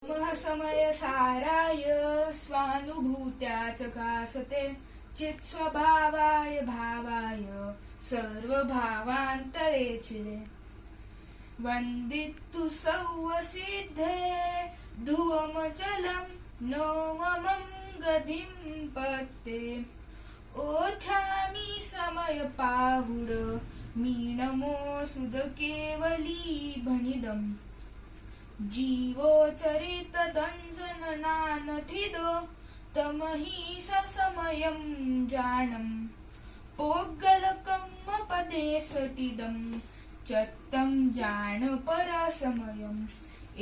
समय साराय स्वानुभूत्या चकासते चित् स्वभावाय भावाय सर्वभावान्तरेचिरे वन्दितु सौवसिद्धे धुवमचलं नोममं गतिं पत्ते ओछामि समय पाहुड मीनमो सुद केवली भणिदम् जीवो चरित दंशननानठिदो तमहि ससमयं जानम् पोग्गलकम् पदे सटिदं चत्तं जान परसमयम्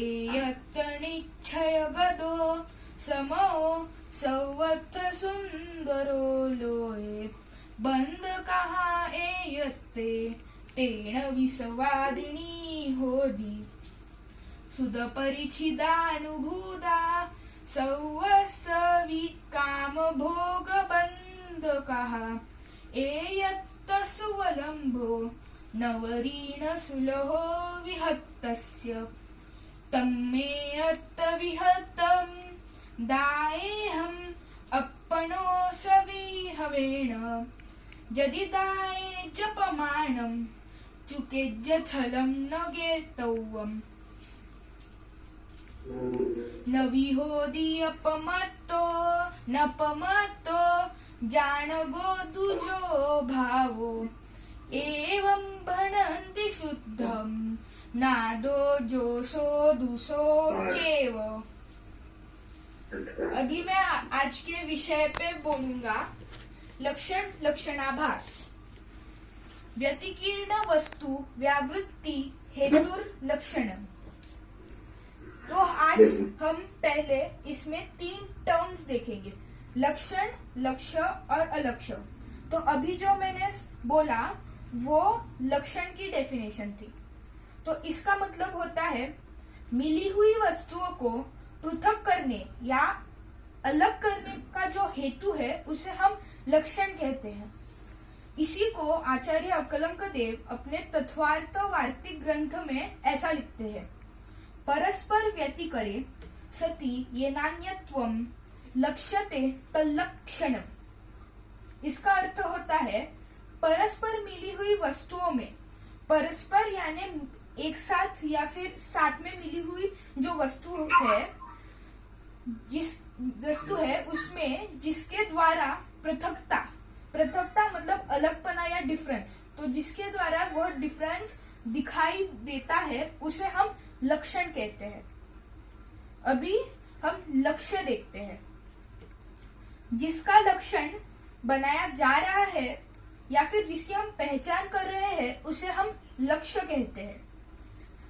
एयत्तनिच्छय गदो समो सौवत्थ सुन्दरो लोये बंद कहा एयत्ते तेण विसवादिनी होदी सुदपरिचिदानुभूता सौवस्सवि कामभोगबन्धकः एयत्तसुवलम्भो नवरीणसुलहो विहत्तस्य तम्मेयत्तविहत्तं दायेऽहम् अप्पणोऽसविहवेण यदि दाये जपमाणं चुकेज्ज छलं न गेतव्यम् न विहोदी अपमत्तो नपमत्तो जान दुजो भावो एवं भणन्ति शुद्धं नादो जोसो दुसो चेव। अभी मैं आज के विषय पे बोलूंगा लक्षण लक्षणाभास। व्यतिकीर्ण वस्तु व्यावृत्ति हेतुर लक्षणम। तो आज हम पहले इसमें 3 टर्म्स देखेंगे, लक्षण, लक्ष्य और अलक्ष्य। तो अभी जो मैंने बोला वो लक्षण की डेफिनेशन थी। तो इसका मतलब होता है मिली हुई वस्तुओं को पृथक करने या अलग करने का जो हेतु है उसे हम लक्षण कहते हैं। इसी को आचार्य अकलंकदेव अपने तत्वार्थ वार्तिक ग्रंथ में ऐसा लिखते हैं, परस्पर व्यतिकरे सति येनान्यत्वं लक्ष्यते तल्लक्षणम्। इसका अर्थ होता है परस्पर मिली हुई वस्तुओं में, परस्पर यानी एक साथ या फिर साथ में मिली हुई जो वस्तु है उसमें जिसके द्वारा पृथकता मतलब अलगपना या डिफरेंस, तो जिसके द्वारा वह डिफरेंस दिखाई देता है उसे हम लक्षण कहते हैं। अभी हम लक्ष्य देखते हैं। जिसका लक्षण बनाया जा रहा है या फिर जिसकी हम पहचान कर रहे हैं उसे हम लक्ष्य कहते हैं।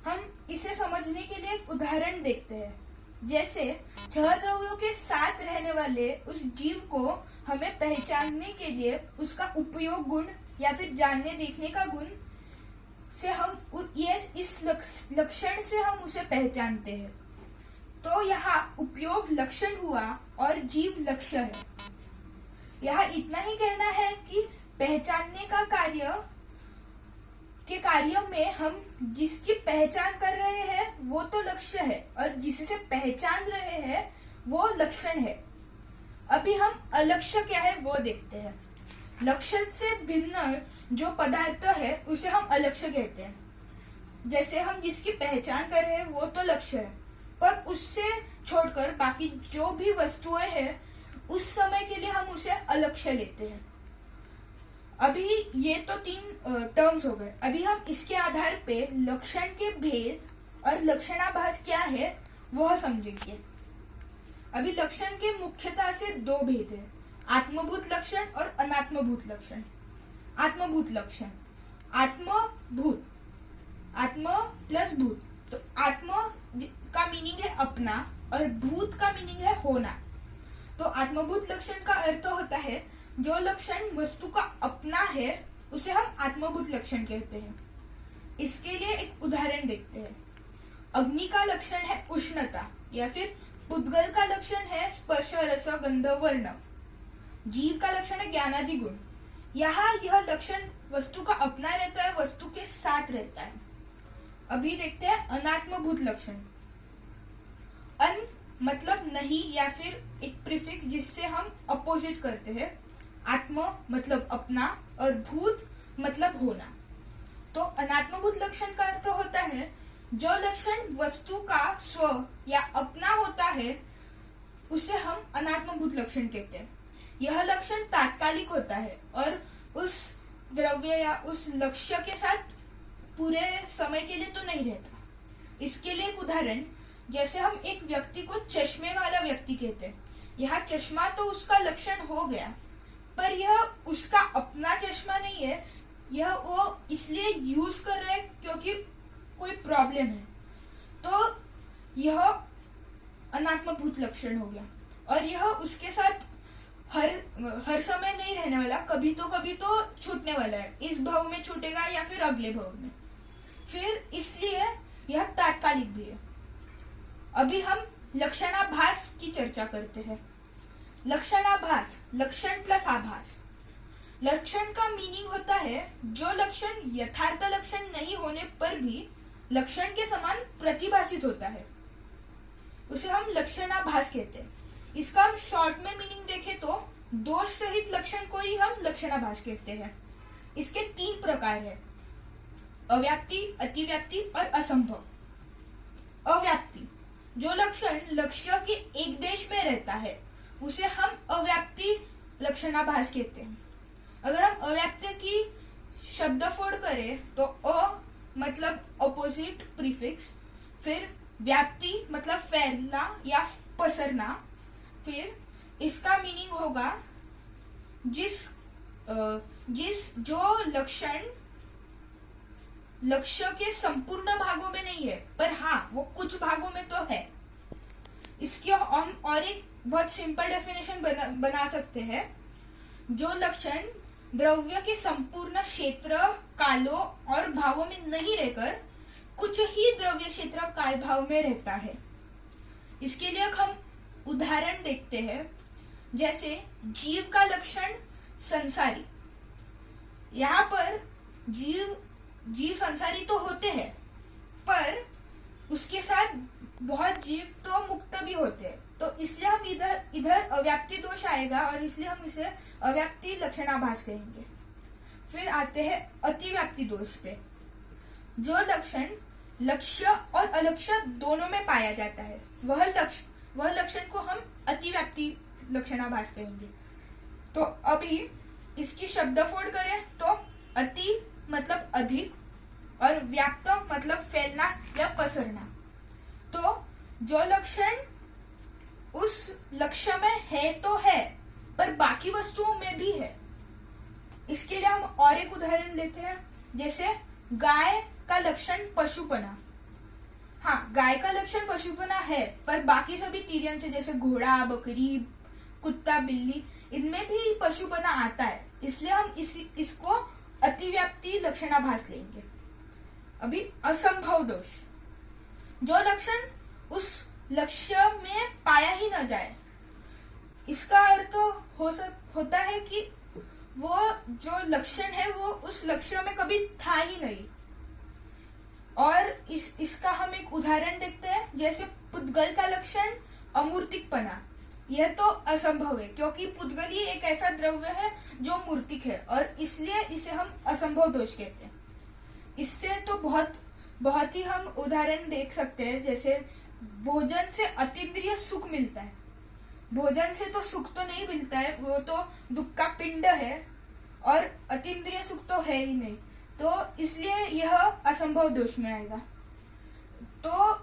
हम इसे समझने के लिए एक उदाहरण देखते हैं। जैसे 6 द्रव्यों के साथ रहने वाले उस जीव को हमें पहचानने के लिए उसका उपयोग गुण या फिर जानने देखने का गुण से हम इस लक्षण से हम उसे पहचानते हैं। तो यहाँ उपयोग लक्षण हुआ और जीव लक्ष्य है। यहाँ इतना ही कहना है कि पहचानने का कार्य में हम जिसकी पहचान कर रहे हैं वो तो लक्ष्य है और जिससे पहचान रहे हैं वो लक्षण है। अभी हम अलक्ष्य क्या है वो देखते हैं। लक्ष्य से भिन्न जो पदार्थ है उसे हम अलक्ष्य कहते हैं। जैसे हम जिसकी पहचान कर रहे हैं वो तो लक्ष्य है, पर उससे छोड़कर बाकी जो भी वस्तुएं हैं उस समय के लिए हम उसे अलक्ष्य लेते हैं। अभी ये तो 3 टर्म्स हो गए। अभी हम इसके आधार पे लक्षण के भेद और लक्षणाभास क्या है वह समझेंगे। अभी लक्षण के मुख्यतः से 2 भेद है, आत्मभूत लक्षण और अनात्मभूत लक्षण। आत्मभूत लक्षण, आत्म प्लस भूत। तो आत्म का मीनिंग है अपना और भूत का मीनिंग है होना। तो आत्मभूत लक्षण का अर्थ होता है जो लक्षण वस्तु का अपना है उसे हम आत्मभूत लक्षण कहते हैं। इसके लिए एक उदाहरण देखते हैं। अग्नि का लक्षण है उष्णता या फिर पुद्गल का लक्षण है स्पर्श रस गंध वर्ण। जीव का लक्षण है ज्ञानादि गुण। यहाँ यह लक्षण वस्तु का अपना रहता है, वस्तु के साथ रहता है। अभी देखते हैं अनात्मभूत लक्षण। अन मतलब नहीं या फिर एक प्रीफिक्स जिससे हम अपोजिट करते हैं। आत्म मतलब अपना और भूत मतलब होना। तो अनात्मभूत लक्षण का अर्थ होता है जो लक्षण वस्तु का स्व या अपना होता है उसे हम अनात्मभूत लक्षण कहते हैं। यह लक्षण तात्कालिक होता है और उस द्रव्य या उस लक्ष्य के साथ पूरे समय के लिए तो नहीं रहता। इसके लिए एक उदाहरण, जैसे हम एक व्यक्ति को चश्मे वाला व्यक्ति कहते हैं। यह चश्मा तो उसका लक्षण हो गया, पर यह उसका अपना चश्मा नहीं है। यह वो इसलिए यूज कर रहा है क्योंकि कोई प्रॉब्लम है। तो यह अनात्मभूत लक्षण हो गया और यह उसके साथ हर समय नहीं रहने वाला, कभी तो छूटने वाला है। इस भाव में छूटेगा या फिर अगले भाव में। फिर इसलिए यह तात्कालिक भी है। अभी हम लक्षणाभास की चर्चा करते हैं। लक्षणाभास, लक्षण प्लस आभास। लक्षण का मीनिंग होता है जो लक्षण यथार्थ लक्षण नहीं होने पर भी लक्षण के समान प्रतिभाषित होता है, उसे हम लक्षणाभास कहते हैं। इसका हम शॉर्ट में मीनिंग देखें तो दोष सहित लक्षण को ही हम लक्षणाभास कहते हैं। इसके 3 प्रकार है, अव्याप्ति, अतिव्याप्ति और असंभव। अव्याप्ति, जो लक्षण लक्ष्य के एक देश में रहता है उसे हम अव्याप्ति लक्षणाभास कहते हैं। अगर हम अव्याप्ति की शब्दफोड़ करें तो अ मतलब अपोजिट प्रीफिक्स, फिर व्याप्ति मतलब फैलना या पसरना, फिर इसका मीनिंग होगा जिस जो लक्षण लक्ष्य के संपूर्ण भागों में नहीं है पर हाँ वो कुछ भागों में तो है। इसकी हम और एक बहुत सिंपल डेफिनेशन बना सकते हैं। जो लक्षण द्रव्य के संपूर्ण क्षेत्र, कालों और भावों में नहीं रहकर कुछ ही द्रव्य क्षेत्र काल भाव में रहता है। इसके लिए हम उदाहरण देखते हैं, जैसे जीव का लक्षण संसारी। यहाँ पर जीव संसारी तो होते हैं पर उसके साथ बहुत जीव तो मुक्त भी होते हैं। तो इसलिए हम इधर अव्याप्ति दोष आएगा और इसलिए हम इसे अव्याप्ति लक्षणाभास कहेंगे। फिर आते हैं अतिव्याप्ति दोष पे। जो लक्षण लक्ष्य और अलक्ष्य दोनों में पाया जाता है वह लक्षण को हम अतिव्याप्ति लक्षणाभास कहेंगे। तो अभी इसकी शब्दफोड़ करें तो अति मतलब अधिक और व्याप्त मतलब फैलना या पसरना। तो जो लक्षण उस लक्ष्य में है तो है पर बाकी वस्तुओं में भी है। इसके लिए हम और एक उदाहरण लेते हैं, जैसे गाय का लक्षण पशुपना। हाँ, गाय का लक्षण पशुपना है पर बाकी सभी तिर्यन से जैसे घोड़ा, बकरी, कुत्ता, बिल्ली, इनमें भी पशुपना आता है। इसलिए हम इसको अतिव्याप्ति लक्षणाभास लेंगे। अभी असंभव दोष, जो लक्षण उस लक्ष्य में पाया ही न जाए। इसका अर्थ होता है कि वो जो लक्षण है वो उस लक्ष्य में कभी था ही नहीं। और इसका हम एक उदाहरण देखते हैं, जैसे पुद्गल का लक्षण अमूर्तिकपना। यह तो असंभव है क्योंकि पुद्गल ही एक ऐसा द्रव्य है जो मूर्तिक है और इसलिए इसे हम असंभव दोष कहते हैं। इससे तो बहुत ही हम उदाहरण देख सकते हैं, जैसे भोजन से अतीन्द्रिय सुख मिलता है। भोजन से तो सुख तो नहीं मिलता है, वो तो दुख का पिंड है और अतीन्द्रिय सुख तो है ही नहीं। तो इसलिए यह असंभव दोष में आएगा। तो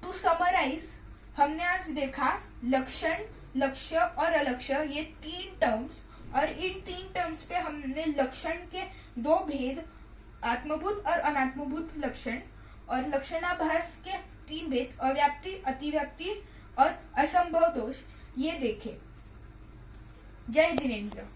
टू समराइज, हमने आज देखा लक्षण, लक्ष्य और अलक्ष्य, ये 3 टर्म्स, और इन 3 टर्म्स पे हमने लक्षण के 2 भेद, आत्मभूत और अनात्मभूत लक्षण, और लक्षणाभास के 3 भेद, अव्याप्ति, अतिव्याप्ति और असंभव दोष, ये देखे। जय जिनेन्द्र।